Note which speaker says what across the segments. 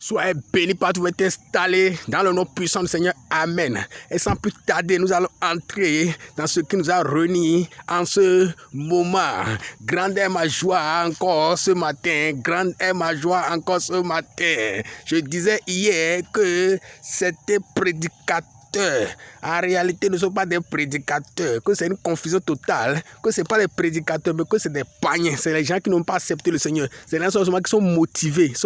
Speaker 1: Soyez bénis partout où vous êtes installés dans le nom puissant du Seigneur. Amen. Et sans plus tarder, nous allons entrer dans ce qui nous a réunis en ce moment. Grande est ma joie encore ce matin. Grande est ma joie encore ce matin. Je disais hier que c'était prédicateur. En réalité, ne sont pas des prédicateurs, que c'est une confusion totale, que ce n'est pas des prédicateurs, mais que c'est des païens. C'est les gens qui n'ont pas accepté le Seigneur. C'est les gens qui sont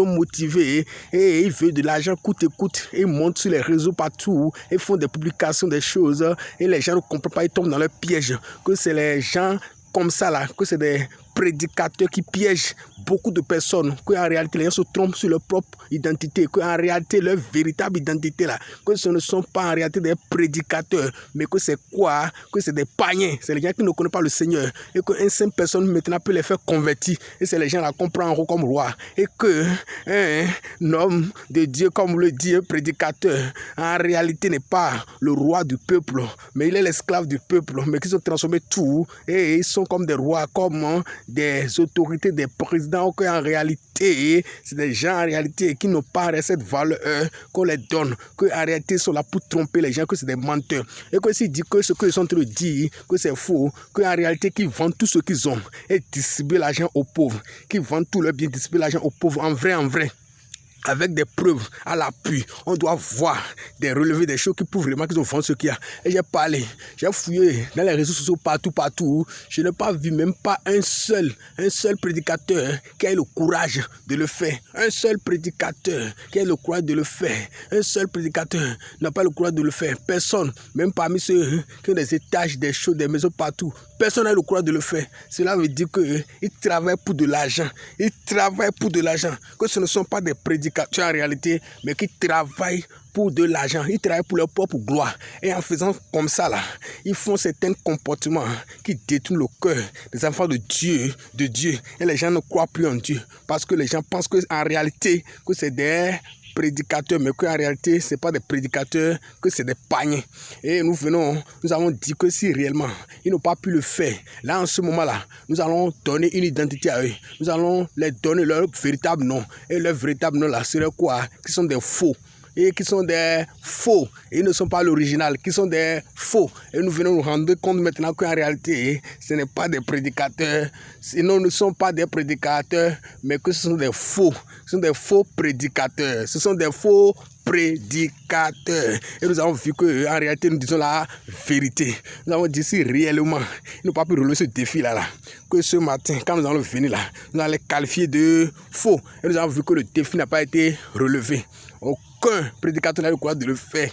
Speaker 1: motivés et ils veulent de l'argent coûte et coûte. Ils montent sur les réseaux partout, ils font des publications, des choses, et les gens ne comprennent pas, ils tombent dans leur piège. Que c'est les gens comme ça là, que c'est des prédicateurs qui piègent beaucoup de personnes, qu'en réalité les gens se trompent sur leur propre identité, qu'en réalité leur véritable identité là, que ce ne sont pas en réalité des prédicateurs, mais que c'est quoi? Que c'est des païens, c'est les gens qui ne connaissent pas le Seigneur, et qu'une simple personne maintenant peut les faire convertir, et c'est les gens là qu'on prend en haut comme roi, et que un homme de Dieu, comme le dit un prédicateur, en réalité n'est pas le roi du peuple, mais il est l'esclave du peuple, mais qui ont transformé tout, et ils sont comme des rois, comme des autorités, des présidents, qu'en réalité, c'est des gens en réalité qui n'ont pas cette valeur qu'on les donne, qu'en réalité ils sont là pour tromper les gens, que c'est des menteurs. Et que s'ils disent que ce qu'ils sont en train de dire, que c'est faux, qu'en réalité qu'ils vendent tout ce qu'ils ont et distribuent l'argent aux pauvres, qu'ils vendent tout leur bien, distribuent l'argent aux pauvres, en vrai. Avec des preuves à l'appui, on doit voir des relevés, des choses qui prouvent vraiment qu'ils ont vendu ce qu'il y a. Et j'ai parlé, j'ai fouillé dans les réseaux sociaux partout. Je n'ai pas vu même pas un seul prédicateur qui ait le courage de le faire. Un seul prédicateur qui ait le courage de le faire. Un seul prédicateur n'a pas le courage de le faire. Personne, même parmi ceux qui ont des étages, des choses, des maisons partout, personne n'a le courage de le faire. Cela veut dire qu'ils travaillent pour de l'argent. Ils travaillent pour de l'argent. Que ce ne sont pas des prédicateurs en réalité, mais qui travaillent pour de l'argent. Ils travaillent pour leur propre gloire. Et en faisant comme ça, là, ils font certains comportements qui détruisent le cœur des enfants de Dieu. Et les gens ne croient plus en Dieu. Parce que les gens pensent qu'en réalité, que c'est des prédicateurs, mais qu'en réalité, ce n'est pas des prédicateurs, que c'est des païens. Et nous avons dit que si réellement ils n'ont pas pu le faire, là en ce moment-là, nous allons donner une identité à eux. Nous allons leur donner leur véritable nom. Et leur véritable nom là serait quoi? Qui sont des faux. Et qui sont des faux, et ils ne sont pas l'original, qui sont des faux. Et nous venons nous rendre compte maintenant qu'en réalité, ce n'est pas des prédicateurs, sinon ne sont pas des prédicateurs, mais que ce sont des faux. Ce sont des faux prédicateurs, ce sont des faux prédicateurs. Et nous avons vu qu'en réalité, nous disons la vérité. Nous avons dit si réellement, ils n'ont pas pu relever ce défi-là, que ce matin, quand nous allons venir là, nous allons les qualifier de faux. Et nous avons vu que le défi n'a pas été relevé. Aucun prédicateur n'a le courage de le faire.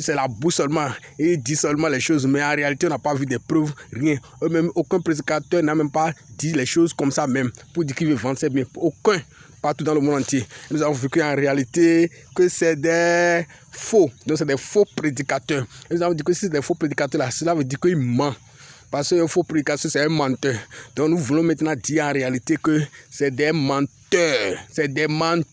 Speaker 1: C'est la bouche seulement. Et il dit seulement les choses. Mais en réalité, on n'a pas vu des preuves, rien. Eux-mêmes, aucun prédicateur n'a même pas dit les choses comme ça même. Pour dire qu'il veut vendre ses biens. Aucun. Partout dans le monde entier. Nous avons vu qu'en réalité, que c'est des faux. Donc c'est des faux prédicateurs. Et nous avons dit que si c'est des faux prédicateurs là, cela veut dire qu'ils mentent. Parce qu'un faux prédicateur, c'est un menteur. Donc nous voulons maintenant dire en réalité que c'est des menteurs. C'est des menteurs.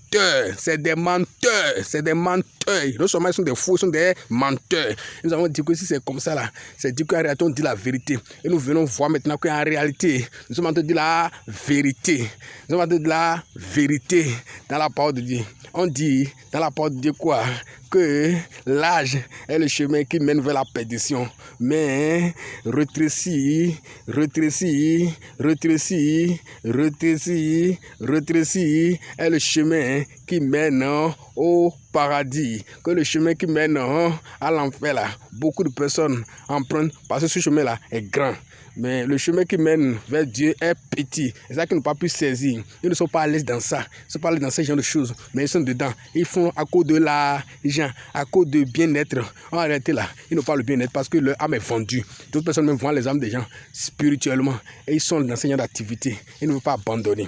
Speaker 1: Non seulement ils sont des faux, ils sont des menteurs. Nous avons dit que si c'est comme ça là, c'est dit qu'en réalité on dit la vérité. Et nous venons voir maintenant qu'en réalité, nous sommes en train de dire la vérité. Nous sommes en train de dire la vérité dans la parole de Dieu. On dit dans la parole de Dieu quoi? Que l'âge est le chemin qui mène vers la perdition. Mais rétréci est le chemin qui mène au paradis. Que le chemin qui mène à l'enfer là, beaucoup de personnes empruntent parce que ce chemin là est grand. Mais le chemin qui mène vers Dieu est petit. C'est ça qu'ils n'ont pas pu saisir. Ils ne sont pas à l'aise dans ça. Ils ne sont pas à l'aise dans ce genre de choses. Mais ils sont dedans. Ils font à cause de l'argent, à cause de bien-être. En réalité, là, ils n'ont pas le bien-être parce que leur âme est vendue. D'autres personnes même vendent les âmes des gens spirituellement. Et ils sont dans ce genre d'activité. Ils ne veulent pas abandonner.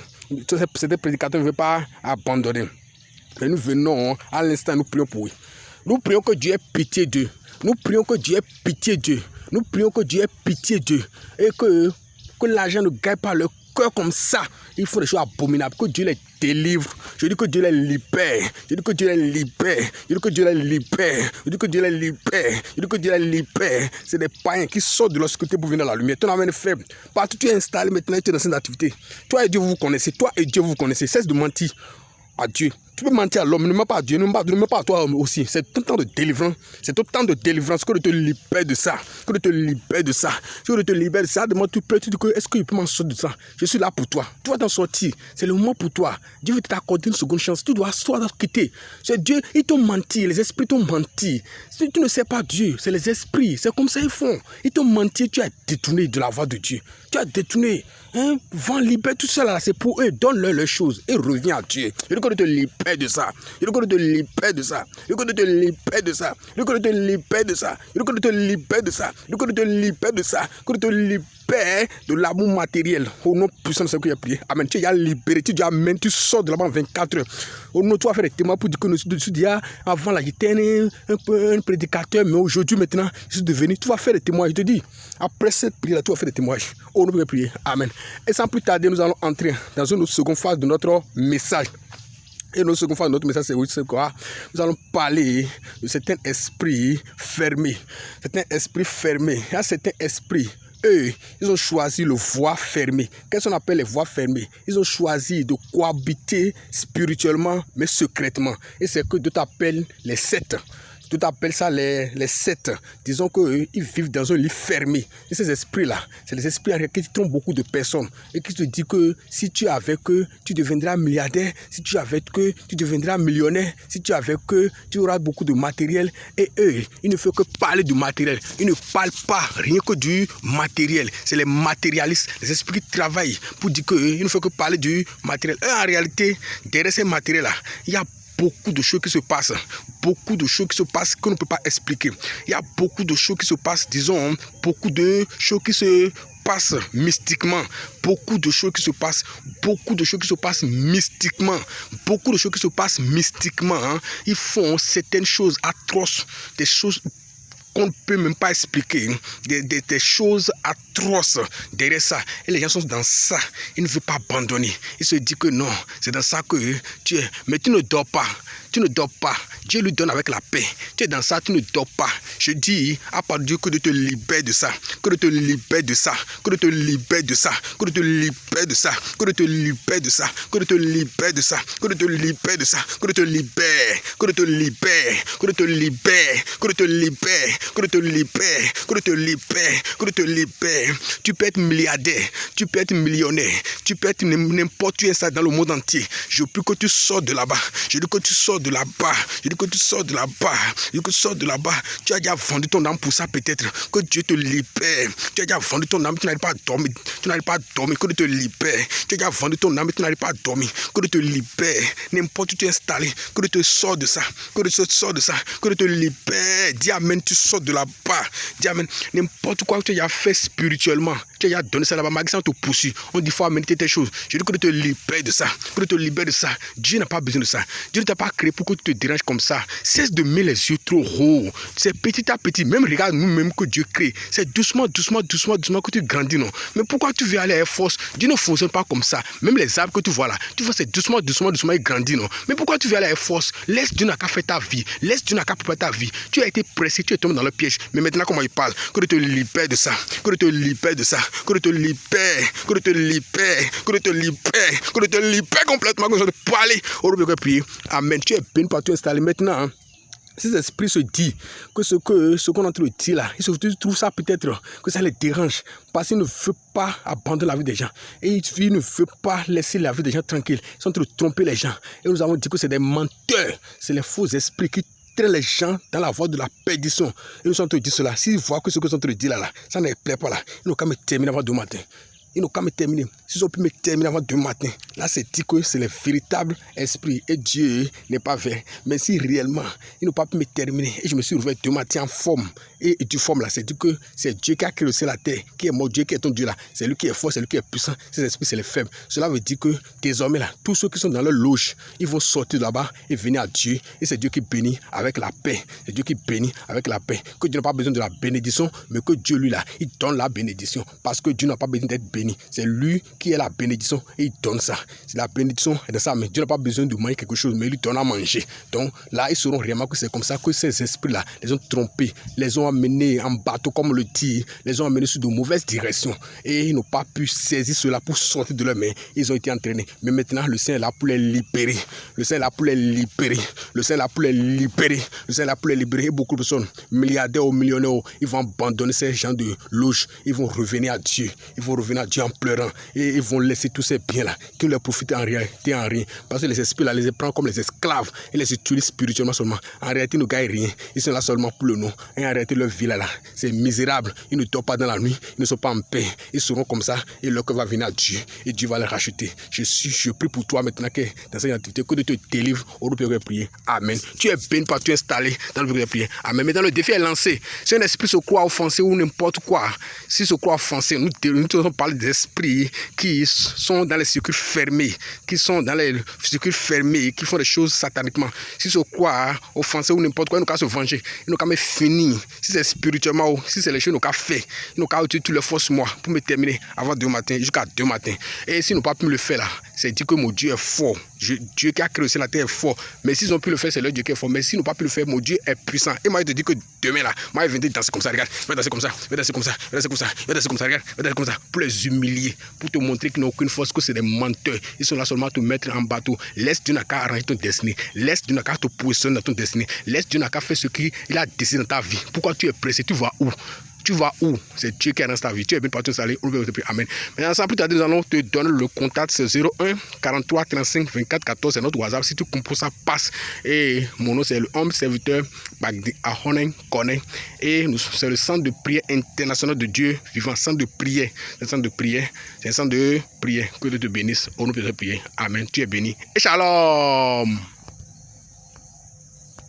Speaker 1: Ces prédicateurs ne veulent pas abandonner. Mais nous venons, à l'instant, nous prions pour eux. Nous prions que Dieu ait pitié d'eux. Nous prions que Dieu ait pitié d'eux. Nous prions que Dieu ait pitié d'eux et que l'argent ne gagne pas leur cœur comme ça. Ils font des choses abominables. Que Dieu les délivre. Je dis que Dieu les libère. Je dis que Dieu les libère. Je dis que Dieu les libère. Je dis que Dieu les libère. Je dis que Dieu les libère. C'est des païens qui sortent de l'obscurité pour venir dans la lumière. Ton âme est faible. Partout tu es installé maintenant, tu es dans cette activité. Toi et Dieu vous connaissez. Toi et Dieu vous connaissez. Cesse de mentir à Dieu. Tu peux mentir à l'homme, ne mens pas à Dieu, ne mens pas à toi aussi. C'est tout le temps de délivrance. C'est tout le temps de délivrance que de te libère de ça. Que de te libère de ça. Que de te libère de ça. Demande tu peux, tu dis que est-ce que je peux m'en sortir de ça? Je suis là pour toi. Tu vas t'en sortir. C'est le moment pour toi. Dieu veut t'accorder une seconde chance. Tu dois quitter. C'est Dieu, ils t'ont menti. Les esprits t'ont menti. Si tu ne sais pas Dieu, c'est les esprits. C'est comme ça ils font. Ils t'ont menti. Tu as détourné de la voie de Dieu. Tu as détourné. Hein? Vends, libère tout ça là. C'est pour eux. Donne-leur les choses. Et reviens à Dieu. Je veux que te libère de ça. Je veux que te libère de ça. Je veux que te libère de ça. Je veux que te libère de ça. Je veux que te libère de ça. Je veux que te libère de ça. Que te libère de l'amour matériel. Au nom puissant de ce que tu as prié. Amen. Tu as libéré. Tu dis amen. Tu sors de là-bas en 24 heures. Au nom, tu vas faire des témoins pour dire que nous sommes avant là, j'étais un prédicateur, mais aujourd'hui, maintenant, je suis devenu. Tu vas faire des témoins. Je te dis, après cette prière-là, tu vas faire des témoignages. Au nom de prier. Amen. Et sans plus tarder, nous allons entrer dans une seconde phase de notre message. Et notre seconde phase de notre message, c'est quoi? Nous allons parler de certains esprits fermés. Certains esprits fermés. Il y a certains esprits. Eux, ils ont choisi le voie fermée. Qu'est-ce qu'on appelle les voies fermées? Ils ont choisi de cohabiter spirituellement, mais secrètement. Et c'est que Dieu t'appelle les sectes. Tout appelle ça les sectes. Disons qu'ils vivent dans un lit fermé. Et ces esprits-là, c'est les esprits qui trompent beaucoup de personnes. Et qui te disent que si tu es avec eux, tu deviendras milliardaire. Si tu es avec eux, tu deviendras millionnaire. Si tu es avec eux, tu auras beaucoup de matériel. Et eux, ils ne font que parler du matériel. Ils ne parlent pas rien que du matériel. C'est les matérialistes, les esprits qui travaillent pour dire qu'ils ne font que parler du matériel. Et en réalité, derrière ces matériels-là, il y a beaucoup de choses qui se passent, beaucoup de choses qui se passent qu'on ne peut pas expliquer. Il y a beaucoup de choses qui se passent, disons, beaucoup de choses qui se passent mystiquement, beaucoup de choses qui se passent, beaucoup de choses qui se passent mystiquement, beaucoup de choses qui se passent mystiquement. Hein. Ils font certaines choses atroces, des choses qu'on ne peut même pas expliquer, des choses atroces derrière ça. Et les gens sont dans ça. Ils ne veulent pas abandonner. Ils se disent que non, c'est dans ça que tu es. Mais tu ne dors pas. Tu ne dors pas. Dieu lui donne avec la paix. Tu es dans ça, tu ne dors pas. Je dis à part Dieu que de te libère de ça. Que de te libère de ça. Que de te libère de ça. Que de te libère de ça. Que de te libère de ça. Que de te libère de ça. Que de te libère de ça. Que de te libère. Que de te libère. Que de te libère. Que de te libère. Que de te libère. Que de te libère. Que de te libère. Tu peux être milliardaire. Tu peux être millionnaire. Tu peux être n'importe où ça dans le monde entier. Je veux plus que tu sors de là-bas. Je dis que tu sors de là-bas. Je dis que tu sors de là-bas. Je dis que tu sors de là-bas. Tu as déjà vendu ton âme pour ça peut-être. Que Dieu te libère. Tu as déjà vendu ton âme. Tu n'arrives pas à dormir. Tu n'arrives pas à dormir. Que Dieu te libère. Tu as déjà vendu ton âme. Tu n'arrives pas à dormir. Que Dieu te libère. N'importe où tu es installé. Que Dieu te sort de ça. Que Dieu te sort de ça. Que Dieu te libère. Dis amen. Tu sors de là-bas. Dis amen. N'importe quoi que tu as déjà fait spirituellement. Tu as déjà donné ça là-bas. Malgré ça, on te poursuit. On dit faut amener tes choses. Je dis que Dieu te libère de ça. Que Dieu te libère de ça. Dieu n'a pas besoin de ça. Dieu ne t'a pas créé pour que tu te déranges comme ça. Cesse de mettre les yeux trop hauts. C'est petit à petit. Même regarde nous-mêmes que Dieu crée. C'est doucement que tu grandis, non. Mais pourquoi tu veux aller à Air Force? Dieu ne fonctionne pas comme ça. Même les arbres que tu vois là, tu vois, c'est doucement, il grandit, non. Mais pourquoi tu veux aller à Air Force? Laisse Dieu n'a qu'à faire ta vie. Laisse Dieu n'a qu'à préparer ta vie. Tu as été pressé, tu es tombé dans le piège. Mais maintenant, comment il parle? Que Dieu te libère de ça. Que Dieu te libère de ça. Que Dieu te libère. Que Dieu te libère. Que Dieu te libère. Que Dieu te libère complètement. Que Dieu te parle. Au lieu de prier. Amen. Tu es béni partout installé maintenant. Hein. Ces esprits se disent que ce qu'on est en train de dire là, ils trouvent ça peut-être que ça les dérange parce qu'ils ne veulent pas abandonner la vie des gens et ils ne veulent pas laisser la vie des gens tranquille. Ils sont en train de tromper les gens et nous avons dit que c'est des menteurs, c'est les faux esprits qui traînent les gens dans la voie de la perdition. Et nous sommes en train de dire cela. S'ils voient que ce que nous sommes en train de dire là, ça ne les plaît pas là, ils n'ont qu'à me terminer avant demain matin. Ils n'ont qu'à me terminer. S'ils ont pu me terminer avant demain matin, là c'est dit que c'est le véritable esprit et Dieu n'est pas vrai. Mais si réellement ils n'ont pas pu me terminer et je me suis retrouvé demain matin en forme et du forme là, c'est dit que c'est Dieu qui a créé le ciel et la terre, qui est mon Dieu, qui est ton Dieu là. C'est lui qui est fort, c'est lui qui est puissant. Ces esprits c'est les faibles. Cela veut dire que désormais là, tous ceux qui sont dans leur loge, ils vont sortir de là-bas et venir à Dieu. Et c'est Dieu qui bénit avec la paix. C'est Dieu qui bénit avec la paix. Que Dieu n'a pas besoin de la bénédiction, mais que Dieu lui là, il donne la bénédiction parce que Dieu n'a pas besoin d'être béni. C'est lui qui est la bénédiction et il donne ça. C'est la bénédiction est de ça, mais Dieu n'a pas besoin de manger quelque chose, mais il lui donne à manger. Donc là, ils sauront réellement que c'est comme ça que ces esprits-là les ont trompés, les ont amenés en bateau, comme on le dit, les ont amenés sur de mauvaises directions et ils n'ont pas pu saisir cela pour sortir de leurs mains. Ils ont été entraînés. Mais maintenant, le Seigneur est là pour les libérer. Le Seigneur est là pour les libérer. Le Seigneur est là pour les libérer. Le Seigneur est là pour les libérer. Et beaucoup de personnes, milliardaires ou millionnaires, ils vont abandonner ces gens de loge. Ils vont revenir à Dieu. Ils vont revenir à Dieu en pleurant. Et ils vont laisser tous ces biens-là qui ne leur profitent en réalité en rien. Parce que les esprits-là les prennent comme les esclaves et les utilisent spirituellement seulement. En réalité, ils ne gagnent rien. Ils sont là seulement pour le nom. Et en réalité, leur vie là, c'est misérable. Ils ne dorment pas dans la nuit. Ils ne sont pas en paix. Ils seront comme ça et leur cœur va venir à Dieu. Et Dieu va les racheter. Je prie pour toi maintenant que dans cette activité, que Dieu te délivre au nom de prier. Amen. Tu es béni par tu es installé dans le prière de prière. Amen. Maintenant, le défi est lancé. Si un esprit se croit offensé ou n'importe quoi, s'il se croit offensé, nous devons parler des esprits qui sont dans les circuits fermés, qui font des choses sataniquement. S'ils se croient offensé ou n'importe quoi, ils n'ont qu'à se venger. Ils n'ont qu'à me finir. Si c'est spirituellement ou si c'est les choses, ils n'ont qu'à faire. Ils n'ont qu'à utiliser toutes les forces, moi, pour me terminer avant 2 matin, jusqu'à 2 matins. Et s'ils n'ont pas pu me le faire là, c'est dit que mon Dieu est fort. Dieu qui a créé la terre est fort. Mais s'ils ont pu le faire, c'est leur Dieu qui est fort. Mais s'ils n'ont pas pu le faire, mon Dieu est puissant. Et moi, je te dis que demain là, moi, je vais danser comme ça, regarde. Je vais danser comme ça, je vais danser comme ça, je vais danser comme ça, je vais danser comme ça, regarde. Je vais danser comme ça, pour les humilier, pour te montrer qu'ils n'ont aucune force, que c'est des menteurs. Ils sont là seulement à te mettre en bateau. Laisse Dieu n'a qu'à arranger ton destinée. Laisse Dieu n'a qu'à te positionner dans ton destinée. Laisse Dieu n'a qu'à faire ce qu'il a décidé dans ta vie. Pourquoi tu es pressé? Tu vas où? Tu vas où? C'est Dieu qui est dans ta vie. Tu es bien partout installé. Amen. Maintenant, sans plus tarder, nous allons te donner le contact. C'est 01 43 35 24 14. C'est notre WhatsApp. Si tu comprends ça, passe. Et mon nom, c'est le homme serviteur Bagdi Ahonen Kone. Et c'est le centre de prière international de Dieu vivant. Centre de prière. C'est un centre de prière. C'est un centre de prière. Que Dieu te bénisse. Au nom de Dieu, prière. Amen. Tu es béni. Et shalom.